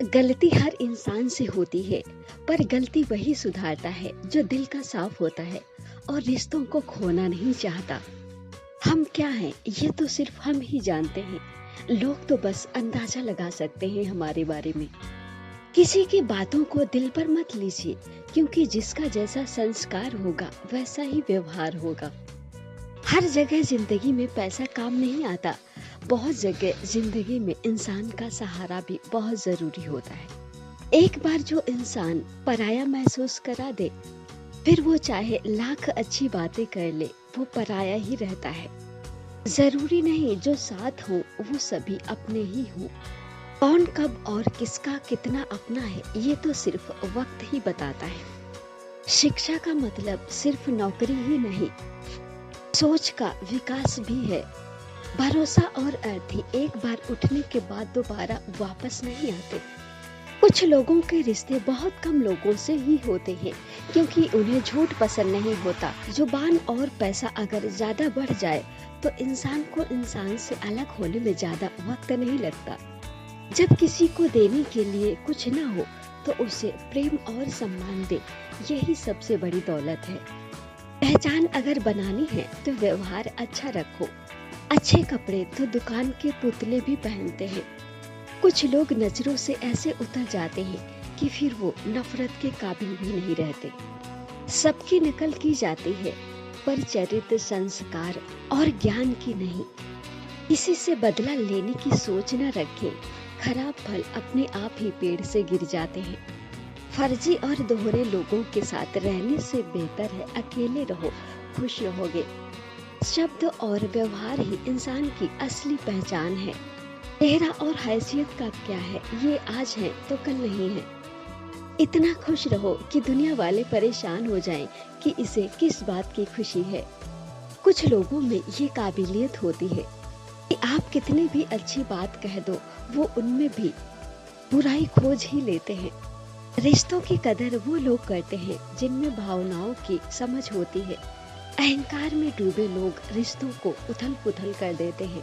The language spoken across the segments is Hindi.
गलती हर इंसान से होती है, पर गलती वही सुधारता है जो दिल का साफ होता है और रिश्तों को खोना नहीं चाहता। हम क्या हैं, ये तो सिर्फ हम ही जानते हैं। लोग तो बस अंदाजा लगा सकते हैं हमारे बारे में। किसी की बातों को दिल पर मत लीजिए, क्योंकि जिसका जैसा संस्कार होगा वैसा ही व्यवहार होगा। हर जगह जिंदगी में पैसा काम नहीं आता। बहुत जगह जिंदगी में इंसान का सहारा भी बहुत जरूरी होता है। एक बार जो इंसान पराया महसूस करा दे, फिर वो चाहे लाख अच्छी बातें कर ले, वो पराया ही रहता है। जरूरी नहीं जो साथ हो वो सभी अपने ही हो। कौन कब और किसका कितना अपना है, ये तो सिर्फ वक्त ही बताता है। शिक्षा का मतलब सिर्फ नौकरी ही नहीं, सोच का विकास भी है। भरोसा और अर्थी एक बार उठने के बाद दोबारा वापस नहीं आते। कुछ लोगों के रिश्ते बहुत कम लोगों से ही होते हैं, क्योंकि उन्हें झूठ पसंद नहीं होता। जुबान और पैसा अगर ज्यादा बढ़ जाए तो इंसान को इंसान से अलग होने में ज्यादा वक्त नहीं लगता। जब किसी को देने के लिए कुछ न हो तो उसे प्रेम और सम्मान दे, यही सबसे बड़ी दौलत है। पहचान अगर बनानी है तो व्यवहार अच्छा रखो। अच्छे कपड़े तो दुकान के पुतले भी पहनते हैं। कुछ लोग नजरों से ऐसे उतर जाते हैं कि फिर वो नफरत के काबिल भी नहीं रहते। सबकी नकल की जाती है, पर चरित्र, संस्कार और ज्ञान की नहीं। किसी से बदला लेने की सोच न रखें। खराब फल अपने आप ही पेड़ से गिर जाते हैं। फर्जी और दोहरे लोगों के साथ रहने से बेहतर है अकेले रहो, खुश रहोगे। शब्द और व्यवहार ही इंसान की असली पहचान है। चेहरा और हैसियत का क्या है, ये आज है तो कल नहीं है। इतना खुश रहो कि दुनिया वाले परेशान हो जाएं कि इसे किस बात की खुशी है। कुछ लोगों में ये काबिलियत होती है कि आप कितनी भी अच्छी बात कह दो, वो उनमें भी बुराई खोज ही लेते हैं। रिश्तों की कदर वो लोग करते हैं जिनमें भावनाओं की समझ होती है। अहंकार में डूबे लोग रिश्तों को उथल पुथल कर देते हैं।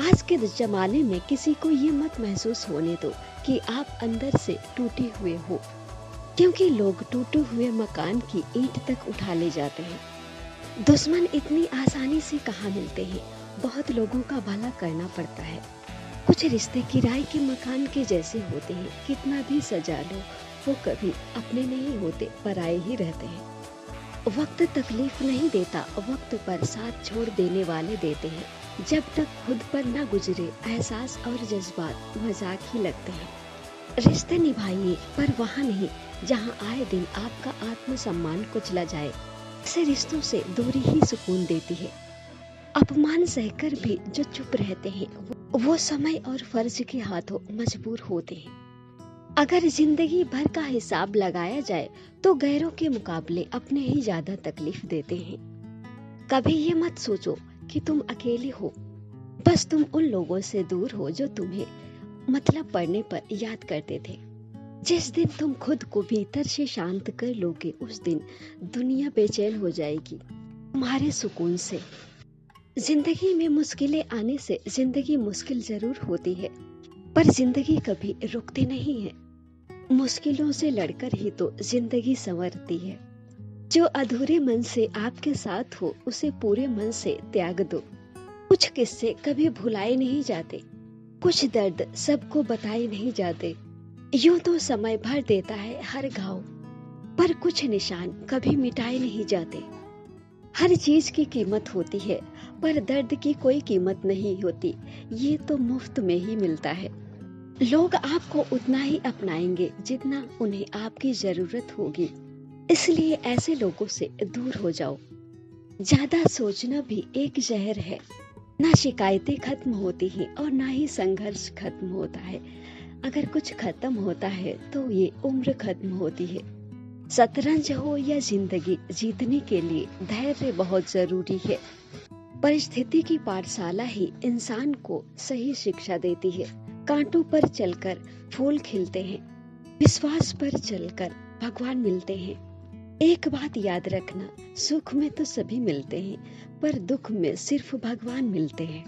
आज के जमाने में किसी को ये मत महसूस होने दो कि आप अंदर से टूटे हुए हो, क्योंकि लोग टूटे हुए मकान की ईंट तक उठा ले जाते हैं। दुश्मन इतनी आसानी से कहाँ मिलते हैं, बहुत लोगों का भला करना पड़ता है। कुछ रिश्ते किराए के मकान के जैसे होते हैं, कितना भी सजा लो वो कभी अपने नहीं होते, पराए ही रहते हैं। वक्त तकलीफ नहीं देता, वक्त पर साथ छोड़ देने वाले देते हैं। जब तक खुद पर न गुजरे एहसास और जज्बात मजाक ही लगते हैं। रिश्ते निभाइए, पर वहाँ नहीं जहाँ आए दिन आपका आत्मसम्मान कुचला जाए। ऐसे रिश्तों से दूरी ही सुकून देती है। अपमान सहकर भी जो चुप रहते हैं वो समय और फर्ज के हाथों मजबूर होते हैं। अगर जिंदगी भर का हिसाब लगाया जाए तो गैरों के मुकाबले अपने ही ज्यादा तकलीफ देते हैं। कभी ये मत सोचो कि तुम अकेले हो, बस तुम उन लोगों से दूर हो जो तुम्हें मतलब पड़ने पर याद करते थे। जिस दिन तुम खुद को भीतर से शांत कर लोगे, उस दिन दुनिया बेचैन हो जाएगी तुम्हारे सुकून से। जिंदगी में मुश्किलें आने से जिंदगी मुश्किल जरूर होती है, पर जिंदगी कभी रुकती नहीं है। मुश्किलों से लड़कर ही तो जिंदगी संवरती है। जो अधूरे मन से आपके साथ हो उसे पूरे मन से त्याग दो। कुछ किस्से कभी भुलाए नहीं जाते, कुछ दर्द सबको बताए नहीं जाते। यूं तो समय भर देता है हर घाव, पर कुछ निशान कभी मिटाए नहीं जाते। हर चीज की कीमत होती है, पर दर्द की कोई कीमत नहीं होती, ये तो मुफ्त में ही मिलता है। लोग आपको उतना ही अपनाएंगे जितना उन्हें आपकी जरूरत होगी, इसलिए ऐसे लोगों से दूर हो जाओ। ज्यादा सोचना भी एक जहर है। ना शिकायतें खत्म होती हैं और ना ही संघर्ष खत्म होता है। अगर कुछ खत्म होता है तो ये उम्र खत्म होती है। शतरंज हो या जिंदगी, जीतने के लिए धैर्य बहुत जरूरी है। परिस्थिति की पाठशाला ही इंसान को सही शिक्षा देती है। कांटों पर चलकर फूल खिलते हैं, विश्वास पर चलकर भगवान मिलते हैं। एक बात याद रखना, सुख में तो सभी मिलते हैं, पर दुख में सिर्फ भगवान मिलते हैं।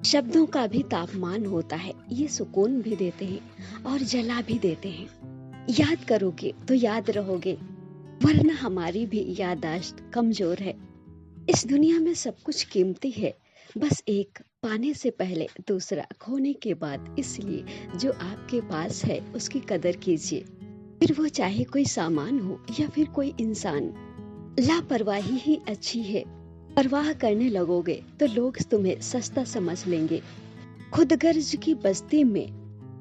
शब्दों का भी तापमान होता है, ये सुकून भी देते हैं और जला भी देते हैं। याद करोगे तो याद रहोगे, वरना हमारी भी याददाश्त कमजोर है। इस दुनिया में सब कुछ कीमती है, बस एक पाने से पहले दूसरा खोने के बाद। इसलिए जो आपके पास है उसकी कदर कीजिए, फिर वो चाहे कोई सामान हो या फिर कोई इंसान। लापरवाही ही अच्छी है। परवाह करने लगोगे तो लोग तुम्हें सस्ता समझ लेंगे। खुदगर्ज की बस्ती में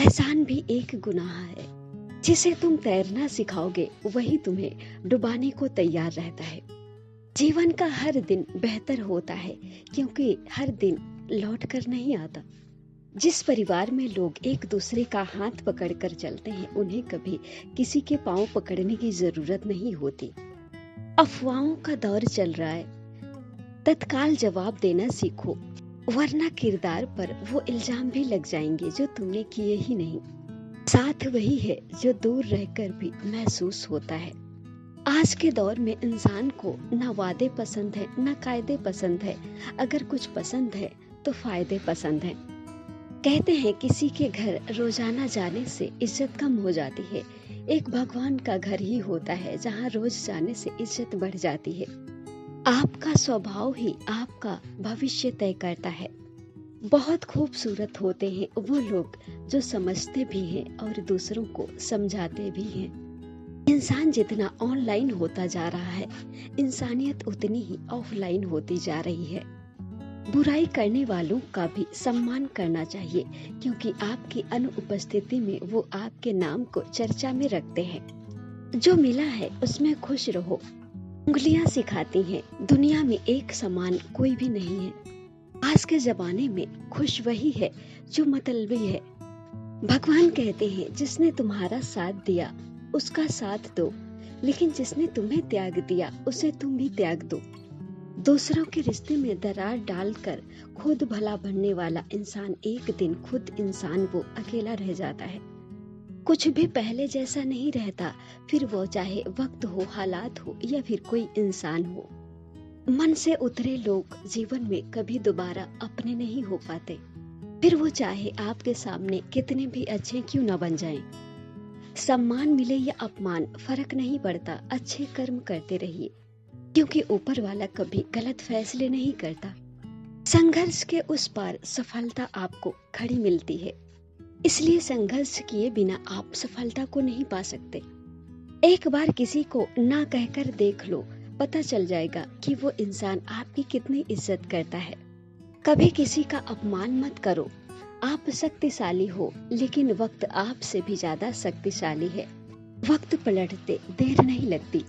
एहसान भी एक गुनाह है। जिसे तुम तैरना सिखाओगे वही तुम्हें डुबाने को तैयार रहता है। जीवन का हर दिन बेहतर होता है, क्योंकि हर दिन लौट कर नहीं आता। जिस परिवार में लोग एक दूसरे का हाथ पकड़कर चलते हैं, उन्हें कभी किसी के पांव पकड़ने की जरूरत नहीं होती। अफवाहों का दौर चल रहा है, तत्काल जवाब देना सीखो, वरना किरदार पर वो इल्जाम भी लग जाएंगे जो तुमने किए ही नहीं। साथ वही है जो दूर रहकर भी महसूस होता है। आज के दौर में इंसान को ना वादे पसंद है ना कायदे पसंद है। अगर कुछ पसंद है तो फायदे पसंद है। कहते हैं किसी के घर रोजाना जाने से इज्जत कम हो जाती है। एक भगवान का घर ही होता है जहाँ रोज जाने से इज्जत बढ़ जाती है। आपका स्वभाव ही आपका भविष्य तय करता है। बहुत खूबसूरत होते हैं वो लोग जो समझते भी हैं और दूसरों को समझाते भी हैं। इंसान जितना ऑनलाइन होता जा रहा है, इंसानियत उतनी ही ऑफलाइन होती जा रही है। बुराई करने वालों का भी सम्मान करना चाहिए, क्योंकि आपकी अनुपस्थिति में वो आपके नाम को चर्चा में रखते हैं। जो मिला है उसमें खुश रहो। उंगलियां सिखाती हैं, दुनिया में एक समान कोई भी नहीं है। आज के जमाने में खुश वही है जो मतलबी है। भगवान कहते हैं जिसने तुम्हारा साथ दिया उसका साथ दो, लेकिन जिसने तुम्हें त्याग दिया उसे तुम भी त्याग दो। दूसरों के रिश्ते में दरार डालकर खुद भला बनने वाला इंसान एक दिन खुद इंसान वो अकेला रह जाता है। कुछ भी पहले जैसा नहीं रहता, फिर वो चाहे वक्त हो, हालात हो या फिर कोई इंसान हो। मन से उतरे लोग जीवन में कभी दोबारा अपने नहीं हो पाते, फिर वो चाहे आपके सामने कितने भी अच्छे क्यों न बन जाएं। सम्मान मिले या अपमान फर्क नहीं पड़ता, अच्छे कर्म करते रहिए, क्योंकि ऊपर वाला कभी गलत फैसले नहीं करता। संघर्ष के उस पार सफलता आपको खड़ी मिलती है, इसलिए संघर्ष किए बिना आप सफलता को नहीं पा सकते। एक बार किसी को ना कहकर देख लो, पता चल जाएगा कि वो इंसान आपकी कितनी इज्जत करता है। कभी किसी का अपमान मत करो। आप शक्तिशाली हो, लेकिन वक्त आपसे भी ज्यादा शक्तिशाली है। वक्त पलटते देर नहीं लगती।